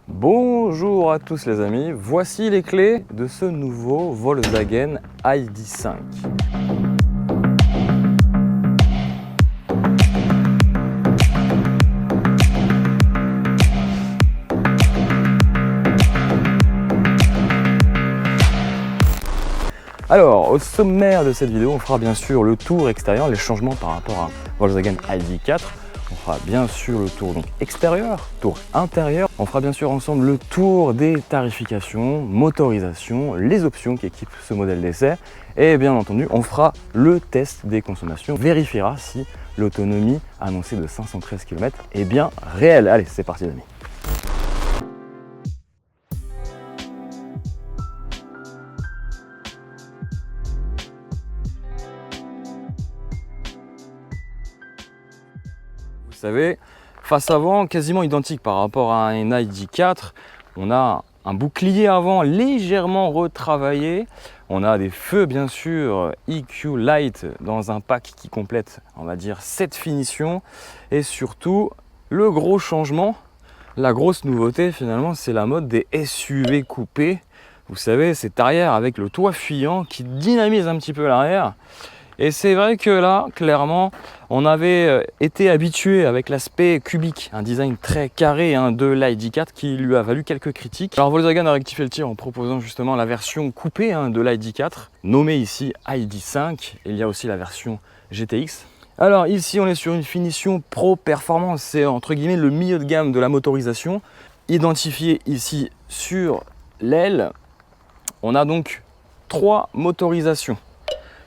Bonjour à tous les amis, voici les clés de ce nouveau Volkswagen ID.5. Alors, au sommaire de cette vidéo, on fera bien sûr le tour extérieur, les changements par rapport à Volkswagen ID.4. On fera bien sûr le tour donc extérieur, tour intérieur. On fera bien sûr ensemble le tour des tarifications, motorisation, les options qui équipent ce modèle d'essai. Et bien entendu, on fera le test des consommations, vérifiera si l'autonomie annoncée de 513 km est bien réelle. Allez, c'est parti les amis. Vous savez, face avant quasiment identique par rapport à un ID.4, on a un bouclier avant légèrement retravaillé, on a des feux bien sûr EQ Light dans un pack qui complète on va dire cette finition, et surtout le gros changement, la grosse nouveauté finalement, c'est la mode des SUV coupés. Vous savez, cet arrière avec le toit fuyant qui dynamise un petit peu l'arrière. Et c'est vrai que là, clairement, on avait été habitué avec l'aspect cubique, un design très carré de l'ID.4 qui lui a valu quelques critiques. Alors Volkswagen a rectifié le tir en proposant justement la version coupée de l'ID.4, nommée ici ID.5. Il y a aussi la version GTX. Alors ici, on est sur une finition Pro Performance, c'est entre guillemets le milieu de gamme de la motorisation. Identifié ici sur l'aile, on a donc 3 motorisations.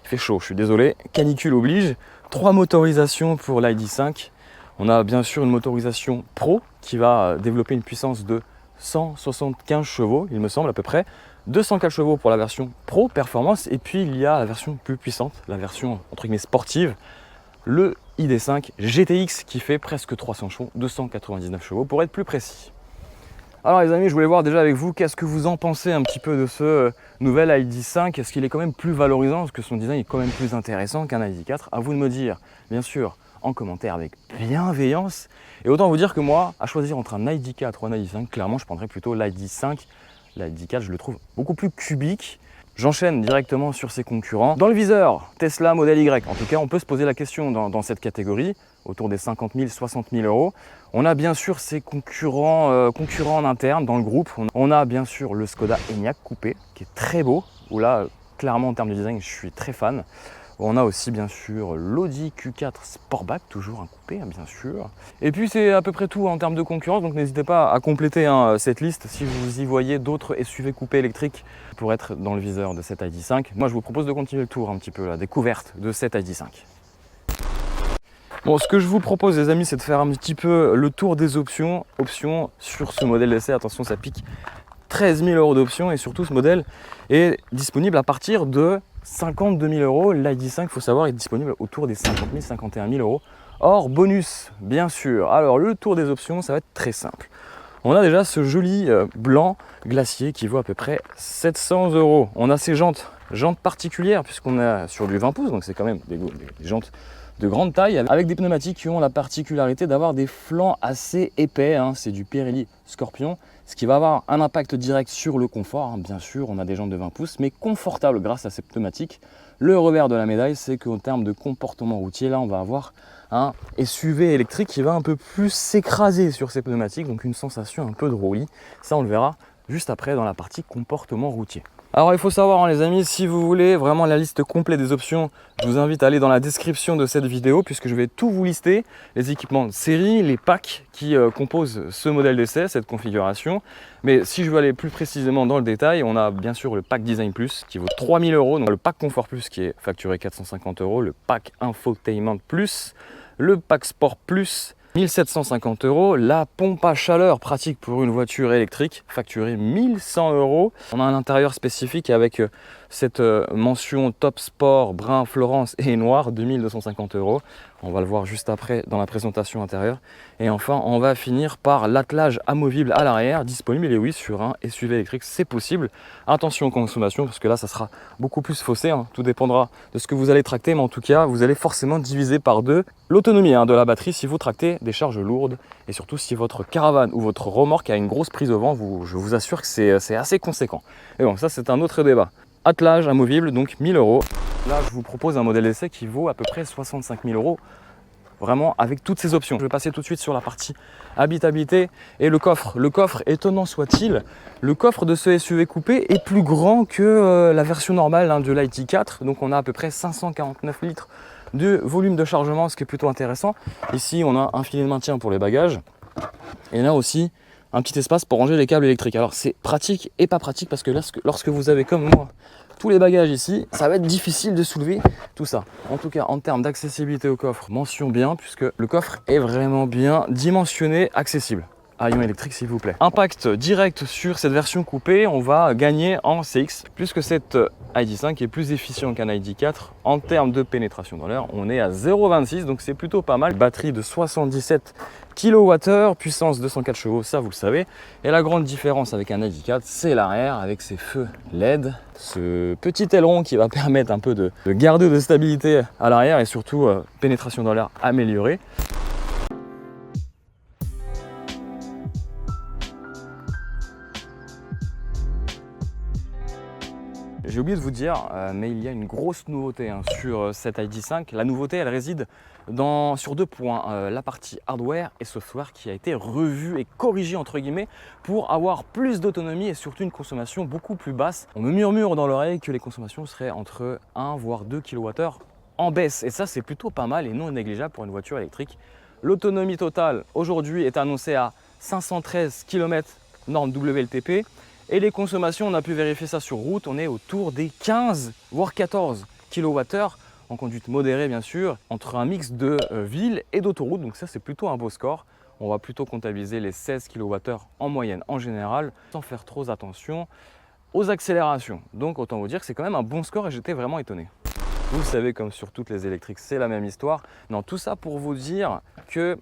Il fait chaud, je suis désolé, canicule oblige. 3 motorisations pour l'ID.5. On a bien sûr une motorisation Pro qui va développer une puissance de 175 chevaux, il me semble à peu près. 204 chevaux pour la version Pro Performance. Et puis il y a la version plus puissante, la version entre guillemets sportive, le ID.5 GTX qui fait presque 300 chevaux, 299 chevaux pour être plus précis. Alors les amis, je voulais voir déjà avec vous, qu'est-ce que vous en pensez un petit peu de ce nouvel ID.5? Est-ce qu'il est quand même plus valorisant? Est-ce que son design est quand même plus intéressant qu'un ID.4? À vous de me dire, bien sûr, en commentaire avec bienveillance. Et autant vous dire que moi, à choisir entre un ID.4 ou un ID.5, clairement je prendrais plutôt l'ID.5. L'ID.4, je le trouve beaucoup plus cubique. J'enchaîne directement sur ses concurrents. Dans le viseur, Tesla Model Y. En tout cas, on peut se poser la question dans cette catégorie, autour des 50 000, 60 000 euros. On a bien sûr ses concurrents en interne dans le groupe. On a bien sûr le Skoda Enyaq coupé, qui est très beau, où là, clairement en termes de design, je suis très fan. On a aussi bien sûr l'Audi Q4 Sportback, toujours un coupé bien sûr. Et puis c'est à peu près tout en termes de concurrence, donc n'hésitez pas à compléter cette liste si vous y voyez d'autres SUV coupés électriques pour être dans le viseur de cet ID.5. Moi je vous propose de continuer le tour un petit peu, la découverte de cet ID.5. Bon, ce que je vous propose les amis, c'est de faire un petit peu le tour des options. Options sur ce modèle d'essai, attention ça pique, 13 000 euros d'options, et surtout ce modèle est disponible à partir de 52 000 euros. L'ID.5, il faut savoir, est disponible autour des 50 000, 51 000 euros. Hors bonus, bien sûr. Alors, le tour des options, ça va être très simple. On a déjà ce joli blanc glacier qui vaut à peu près 700 euros. On a ces jantes particulières, puisqu'on est sur du 20 pouces, donc c'est quand même des jantes de grande taille, avec des pneumatiques qui ont la particularité d'avoir des flancs assez épais. C'est du Pirelli Scorpion, ce qui va avoir un impact direct sur le confort. Bien sûr, on a des jantes de 20 pouces, mais confortables grâce à ces pneumatiques. Le revers de la médaille, c'est qu'en termes de comportement routier, là, on va avoir un SUV électrique qui va un peu plus s'écraser sur ces pneumatiques, donc une sensation un peu de roulis. Ça, on le verra juste après dans la partie comportement routier. Alors il faut savoir les amis, si vous voulez vraiment la liste complète des options, je vous invite à aller dans la description de cette vidéo, puisque je vais tout vous lister, les équipements de série, les packs qui composent ce modèle d'essai, cette configuration. Mais si je veux aller plus précisément dans le détail, on a bien sûr le pack Design Plus qui vaut 3 000 euros, donc le pack Confort Plus qui est facturé 450 euros, le pack Infotainment Plus, le pack Sport Plus, 1750 euros, la pompe à chaleur pratique pour une voiture électrique, facturée 1100 euros. On a un intérieur spécifique avec cette mention Top Sport, brun, Florence et noir, 2250 €. On va le voir juste après dans la présentation intérieure. Et enfin, on va finir par l'attelage amovible à l'arrière, disponible, et oui, sur un SUV électrique, c'est possible. Attention aux consommations, parce que là, ça sera beaucoup plus faussé, hein. Tout dépendra de ce que vous allez tracter, mais en tout cas, vous allez forcément diviser par deux l'autonomie de la batterie si vous tractez des charges lourdes, et surtout si votre caravane ou votre remorque a une grosse prise au vent, je vous assure que c'est assez conséquent. Et bon, ça, c'est un autre débat. Attelage amovible, donc 1000 €. Là, je vous propose un modèle d'essai qui vaut à peu près 65 000 €. Vraiment avec toutes ces options. Je vais passer tout de suite sur la partie habitabilité et le coffre. Le coffre, étonnant soit-il, le coffre de ce SUV coupé est plus grand que la version normale de l'ID4. Donc on a à peu près 549 litres de volume de chargement, ce qui est plutôt intéressant. Ici, on a un filet de maintien pour les bagages. Et là aussi, un petit espace pour ranger les câbles électriques. Alors c'est pratique et pas pratique parce que lorsque vous avez comme moi tous les bagages ici, ça va être difficile de soulever tout ça. En tout cas, en termes d'accessibilité au coffre, mention bien, puisque le coffre est vraiment bien dimensionné, accessible. Ion électrique s'il vous plaît. Impact direct sur cette version coupée, on va gagner en CX, puisque cette ID5 est plus efficient qu'un ID4 en termes de pénétration dans l'air. On est à 0,26, donc c'est plutôt pas mal. Batterie de 77 kWh, puissance 204 chevaux, ça vous le savez. Et la grande différence avec un ID4, c'est l'arrière avec ses feux LED, ce petit aileron qui va permettre un peu de garder de stabilité à l'arrière et surtout pénétration dans l'air améliorée. J'ai oublié de vous dire, mais il y a une grosse nouveauté sur cette ID5. La nouveauté, elle réside sur deux points. La partie hardware et software qui a été revue et corrigée entre guillemets pour avoir plus d'autonomie et surtout une consommation beaucoup plus basse. On me murmure dans l'oreille que les consommations seraient entre 1 voire 2 kWh en baisse. Et ça, c'est plutôt pas mal et non négligeable pour une voiture électrique. L'autonomie totale aujourd'hui est annoncée à 513 km norme WLTP. Et les consommations, on a pu vérifier ça sur route, on est autour des 15 voire 14 kWh en conduite modérée bien sûr, entre un mix de ville et d'autoroute, donc ça c'est plutôt un beau score. On va plutôt comptabiliser les 16 kWh en moyenne en général, sans faire trop attention aux accélérations. Donc autant vous dire que c'est quand même un bon score et j'étais vraiment étonné. Vous le savez, comme sur toutes les électriques, c'est la même histoire. Non, tout ça pour vous dire que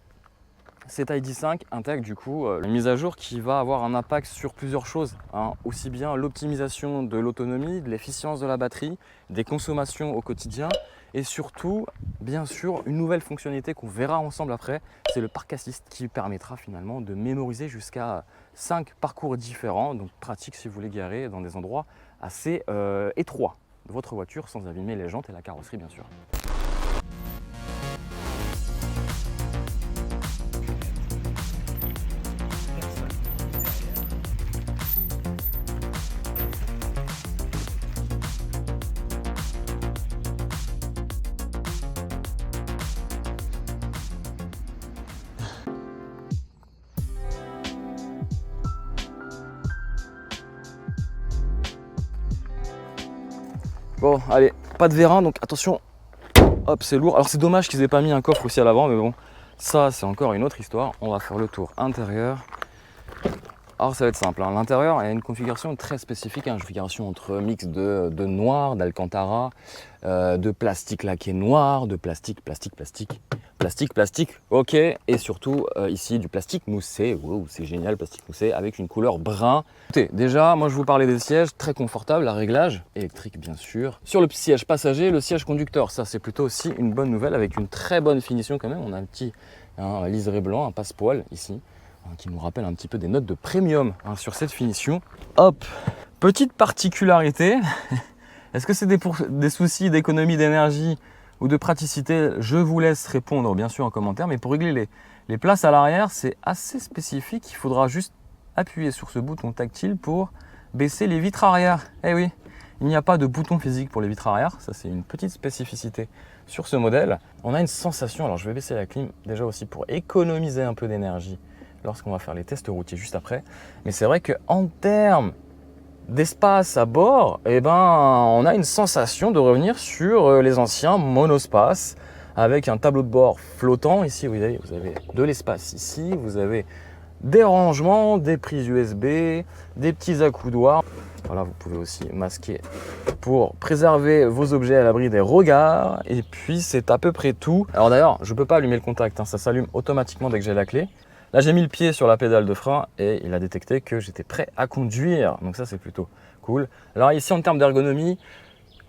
cette ID5 intègre du coup une mise à jour qui va avoir un impact sur plusieurs choses, aussi bien l'optimisation de l'autonomie, de l'efficience de la batterie, des consommations au quotidien et surtout, bien sûr, une nouvelle fonctionnalité qu'on verra ensemble après, c'est le Park Assist qui permettra finalement de mémoriser jusqu'à 5 parcours différents, donc pratique si vous voulez garer dans des endroits assez étroits de votre voiture sans abîmer les jantes et la carrosserie bien sûr. Bon, allez, pas de vérin, donc attention, hop, c'est lourd. Alors c'est dommage qu'ils aient pas mis un coffre aussi à l'avant, mais bon, ça c'est encore une autre histoire. On va faire le tour intérieur. Alors ça va être simple, l'intérieur il y a une configuration très spécifique, une configuration entre mix de noir, d'alcantara, de plastique laqué noir, de plastique, ok, et surtout ici du plastique moussé, wow, c'est génial, plastique moussé avec une couleur brun. Écoutez, déjà, moi je vous parlais des sièges, très confortables, à réglage, électrique bien sûr. Sur le siège passager, le siège conducteur, ça c'est plutôt aussi une bonne nouvelle avec une très bonne finition quand même. On a un petit liseré blanc, un passepoil ici, qui nous rappelle un petit peu des notes de premium sur cette finition. Hop, petite particularité, est-ce que c'est des soucis d'économie d'énergie ou de praticité? Je vous laisse répondre bien sûr en commentaire, mais pour régler les places à l'arrière, c'est assez spécifique. Il faudra juste appuyer sur ce bouton tactile pour baisser les vitres arrière. Eh oui, il n'y a pas de bouton physique pour les vitres arrière, ça c'est une petite spécificité sur ce modèle. On a une sensation, alors je vais baisser la clim déjà aussi pour économiser un peu d'énergie lorsqu'on va faire les tests routiers juste après. Mais c'est vrai qu'en termes d'espace à bord, eh ben, on a une sensation de revenir sur les anciens monospaces avec un tableau de bord flottant. Ici, vous avez de l'espace ici, vous avez des rangements, des prises USB, des petits accoudoirs. Voilà, vous pouvez aussi masquer pour préserver vos objets à l'abri des regards. Et puis, c'est à peu près tout. Alors d'ailleurs, je ne peux pas allumer le contact, hein, ça s'allume automatiquement dès que j'ai la clé. Là, j'ai mis le pied sur la pédale de frein et il a détecté que j'étais prêt à conduire. Donc ça, c'est plutôt cool. Alors ici, en termes d'ergonomie,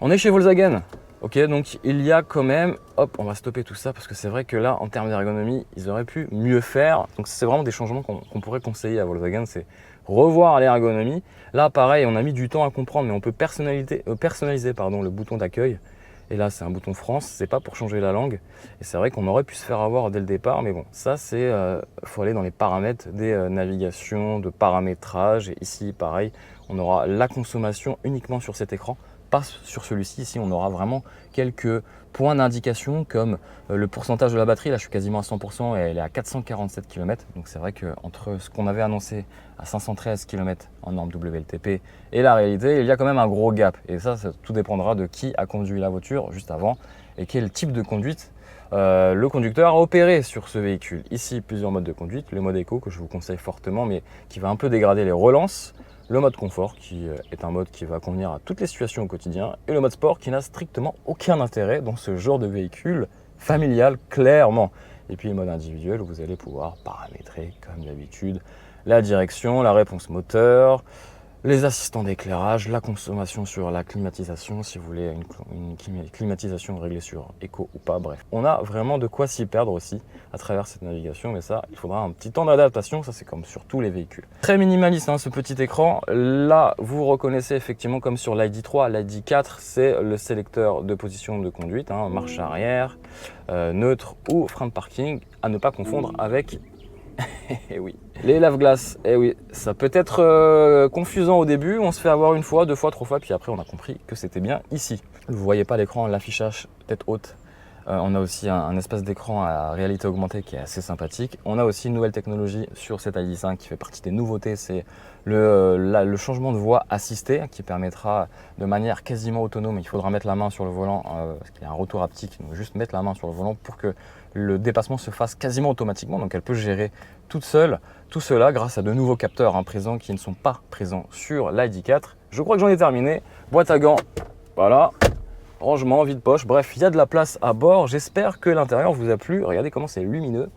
on est chez Volkswagen. Ok, donc il y a quand même, hop, on va stopper tout ça parce que c'est vrai que là, en termes d'ergonomie, ils auraient pu mieux faire. Donc c'est vraiment des changements qu'on pourrait conseiller à Volkswagen, c'est revoir l'ergonomie. Là, pareil, on a mis du temps à comprendre, mais on peut personnaliser le bouton d'accueil. Et là, c'est un bouton France, c'est pas pour changer la langue. Et c'est vrai qu'on aurait pu se faire avoir dès le départ, mais bon, ça, c'est, faut aller dans les paramètres des navigations, de paramétrage. Et ici, pareil, on aura la consommation uniquement sur cet écran. Pas sur celui-ci, ici on aura vraiment quelques points d'indication comme le pourcentage de la batterie. Là je suis quasiment à 100% et elle est à 447 km. Donc c'est vrai qu'entre ce qu'on avait annoncé à 513 km en norme WLTP et la réalité, il y a quand même un gros gap. Et ça tout dépendra de qui a conduit la voiture juste avant et quel type de conduite le conducteur a opéré sur ce véhicule. Ici plusieurs modes de conduite, le mode éco que je vous conseille fortement mais qui va un peu dégrader les relances. Le mode confort qui est un mode qui va convenir à toutes les situations au quotidien et le mode sport qui n'a strictement aucun intérêt dans ce genre de véhicule familial clairement. Et puis le mode individuel où vous allez pouvoir paramétrer comme d'habitude la direction, la réponse moteur, les assistants d'éclairage, la consommation sur la climatisation si vous voulez une climatisation réglée sur éco ou pas, bref. On a vraiment de quoi s'y perdre aussi à travers cette navigation, mais ça, il faudra un petit temps d'adaptation, ça c'est comme sur tous les véhicules. Très minimaliste hein, ce petit écran, là vous reconnaissez effectivement comme sur l'ID3, l'ID4 c'est le sélecteur de position de conduite, hein, marche arrière, neutre ou frein de parking, à ne pas confondre avec et oui. Les lave-glaces, eh oui, ça peut être confusant au début, on se fait avoir une fois, deux fois, trois fois, puis après on a compris que c'était bien ici. Vous voyez pas l'écran, l'affichage tête haute. On a aussi un espace d'écran à réalité augmentée qui est assez sympathique. On a aussi une nouvelle technologie sur cette ID5 qui fait partie des nouveautés, c'est le changement de voie assisté qui permettra de manière quasiment autonome, il faudra mettre la main sur le volant, parce qu'il y a un retour haptique, donc juste mettre la main sur le volant pour que le dépassement se fasse quasiment automatiquement, donc elle peut gérer toute seule tout cela grâce à de nouveaux capteurs présents qui ne sont pas présents sur l'ID4. Je crois que j'en ai terminé. Boîte à gants, voilà. Rangement, vide-poche, bref, il y a de la place à bord. J'espère que l'intérieur vous a plu. Regardez comment c'est lumineux.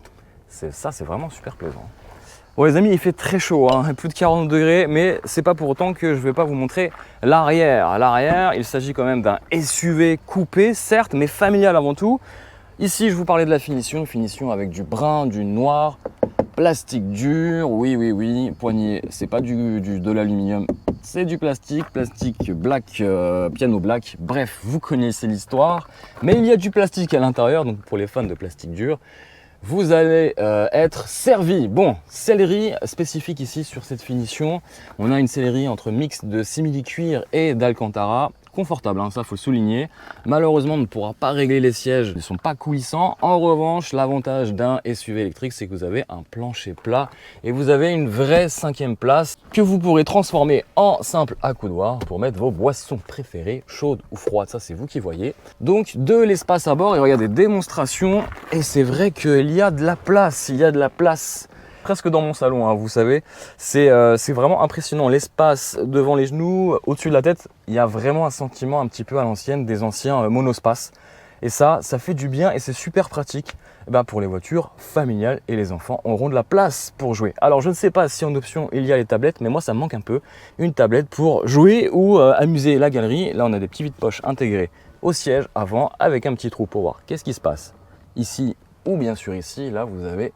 Ça, c'est vraiment super plaisant. Bon les amis, il fait très chaud, hein, plus de 40 degrés, mais c'est pas pour autant que je ne vais pas vous montrer l'arrière. À l'arrière, il s'agit quand même d'un SUV coupé, certes, mais familial avant tout. Ici, je vous parlais de la finition, finition avec du brun, du noir, plastique dur, oui, poignée, c'est pas de l'aluminium, c'est du plastique black, piano black, bref, vous connaissez l'histoire, mais il y a du plastique à l'intérieur, donc pour les fans de plastique dur, vous allez être servi. Bon, sellerie spécifique ici sur cette finition, on a une sellerie entre mix de simili-cuir et d'alcantara, confortable, hein, ça faut le souligner. Malheureusement, on ne pourra pas régler les sièges, ils ne sont pas coulissants. En revanche, l'avantage d'un SUV électrique, c'est que vous avez un plancher plat et vous avez une vraie 5e place que vous pourrez transformer en simple accoudoir pour mettre vos boissons préférées, chaudes ou froides, ça c'est vous qui voyez. Donc de l'espace à bord et regardez, démonstration, et c'est vrai qu'il y a de la place, presque dans mon salon, hein, vous savez, c'est vraiment impressionnant, l'espace devant les genoux, au-dessus de la tête, il y a vraiment un sentiment un petit peu à l'ancienne des anciens monospaces et ça fait du bien et c'est super pratique pour les voitures familiales et les enfants auront de la place pour jouer. Alors je ne sais pas si en option il y a les tablettes, mais moi ça me manque un peu, une tablette pour jouer ou amuser la galerie. Là on a des petits vides-poches intégrés au siège avant avec un petit trou pour voir qu'est-ce qui se passe ici ou bien sûr ici. Là vous avez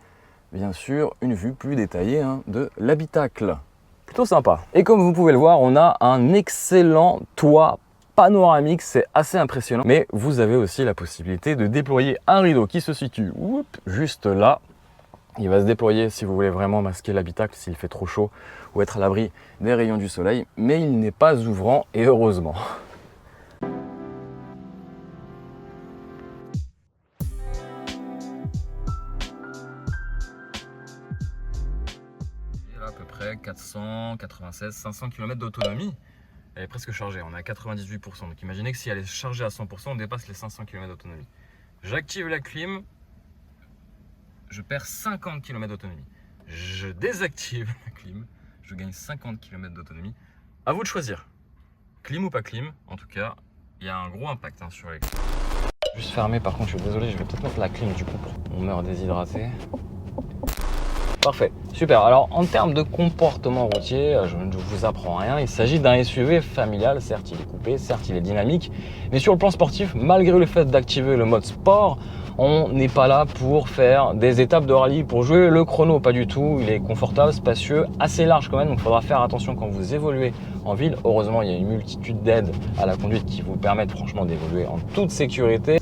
bien sûr une vue plus détaillée de l'habitacle. Plutôt sympa. Et comme vous pouvez le voir, on a un excellent toit panoramique, c'est assez impressionnant. Mais vous avez aussi la possibilité de déployer un rideau qui se situe juste là. Il va se déployer si vous voulez vraiment masquer l'habitacle s'il fait trop chaud ou être à l'abri des rayons du soleil. Mais il n'est pas ouvrant et heureusement. À peu près 496, 500 km d'autonomie. Elle est presque chargée, on est à 98%. Donc imaginez que si elle est chargée à 100%, on dépasse les 500 km d'autonomie. J'active la clim, je perds 50 km d'autonomie. je désactive la clim, je gagne 50 km d'autonomie. À vous de choisir, clim ou pas clim, en tout cas, il y a un gros impact sur les clims. Juste fermé, par contre, je suis désolé, je vais peut-être mettre la clim du coup pour qu'on meurt déshydraté. Parfait, super. Alors en termes de comportement routier, je ne vous apprends rien. Il s'agit d'un SUV familial, certes il est coupé, certes il est dynamique, mais sur le plan sportif, malgré le fait d'activer le mode sport, on n'est pas là pour faire des étapes de rallye, pour jouer le chrono, pas du tout. Il est confortable, spacieux, assez large quand même, donc il faudra faire attention quand vous évoluez en ville. Heureusement, il y a une multitude d'aides à la conduite qui vous permettent franchement d'évoluer en toute sécurité.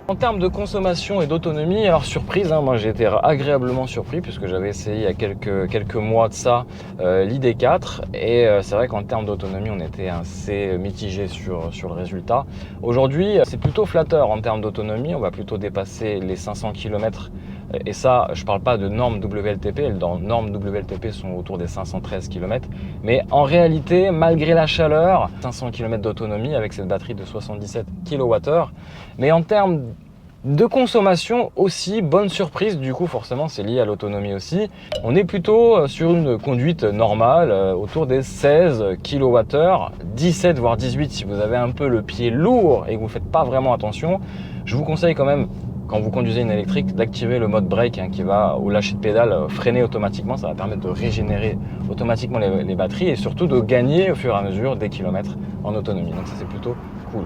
En termes de consommation et d'autonomie, alors surprise, moi j'ai été agréablement surpris puisque j'avais essayé il y a quelques mois de ça l'ID4 et c'est vrai qu'en termes d'autonomie on était assez mitigé sur le résultat. Aujourd'hui c'est plutôt flatteur en termes d'autonomie, on va plutôt dépasser les 500 km et ça je parle pas de normes WLTP, les normes WLTP sont autour des 513 km, mais en réalité malgré la chaleur, 500 km d'autonomie avec cette batterie de 77 kWh, mais en termes de consommation aussi, bonne surprise, du coup forcément c'est lié à l'autonomie aussi. On est plutôt sur une conduite normale, autour des 16 kWh, 17 voire 18 si vous avez un peu le pied lourd et que vous ne faites pas vraiment attention. Je vous conseille quand même, quand vous conduisez une électrique, d'activer le mode break qui va, au lâcher de pédale, freiner automatiquement. Ça va permettre de régénérer automatiquement les batteries et surtout de gagner au fur et à mesure des kilomètres en autonomie. Donc ça c'est plutôt cool.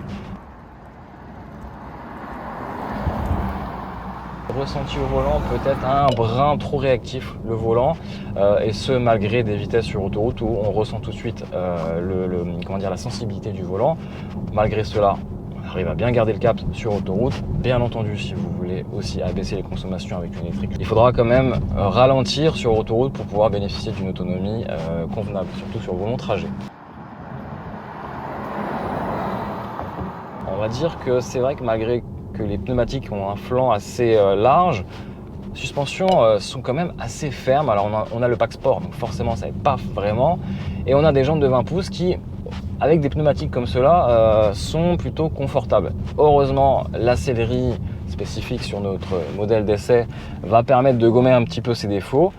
Ressenti au volant, peut-être un brin trop réactif le volant et ce malgré des vitesses sur autoroute où on ressent tout de suite la sensibilité du volant. Malgré cela, on arrive à bien garder le cap sur autoroute. Bien entendu, si vous voulez aussi abaisser les consommations avec une électrique, il faudra quand même ralentir sur autoroute pour pouvoir bénéficier d'une autonomie convenable, surtout sur vos longs trajets. On va dire que c'est vrai que malgré que les pneumatiques ont un flanc assez large, les suspensions sont quand même assez fermes. Alors on a le pack sport, donc forcément ça n'aide pas vraiment. Et on a des jantes de 20 pouces qui, avec des pneumatiques comme cela, sont plutôt confortables. Heureusement, la sellerie spécifique sur notre modèle d'essai va permettre de gommer un petit peu ces défauts.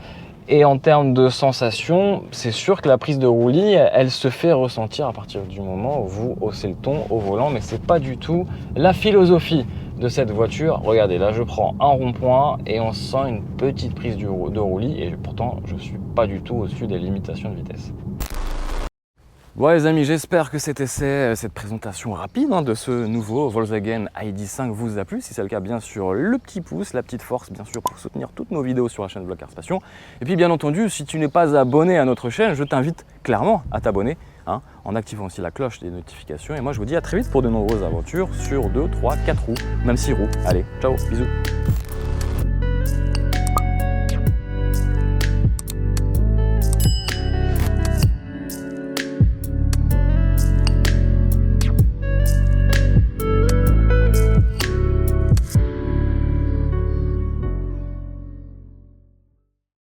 Et en termes de sensation, c'est sûr que la prise de roulis, elle se fait ressentir à partir du moment où vous haussez le ton au volant, mais c'est pas du tout la philosophie de cette voiture. Regardez, là je prends un rond-point et on sent une petite prise de roulis et pourtant je suis pas du tout au-dessus des limitations de vitesse. Bon les amis, j'espère que cet essai, cette présentation rapide de ce nouveau Volkswagen ID.5 vous a plu. Si c'est le cas, bien sûr, le petit pouce, la petite force, bien sûr, pour soutenir toutes nos vidéos sur la chaîne Vlog Cars Passion. Et puis bien entendu, si tu n'es pas abonné à notre chaîne, je t'invite clairement à t'abonner, en activant aussi la cloche des notifications. Et moi je vous dis à très vite pour de nombreuses aventures sur 2, 3, 4 roues, même 6 roues. Allez, ciao, bisous.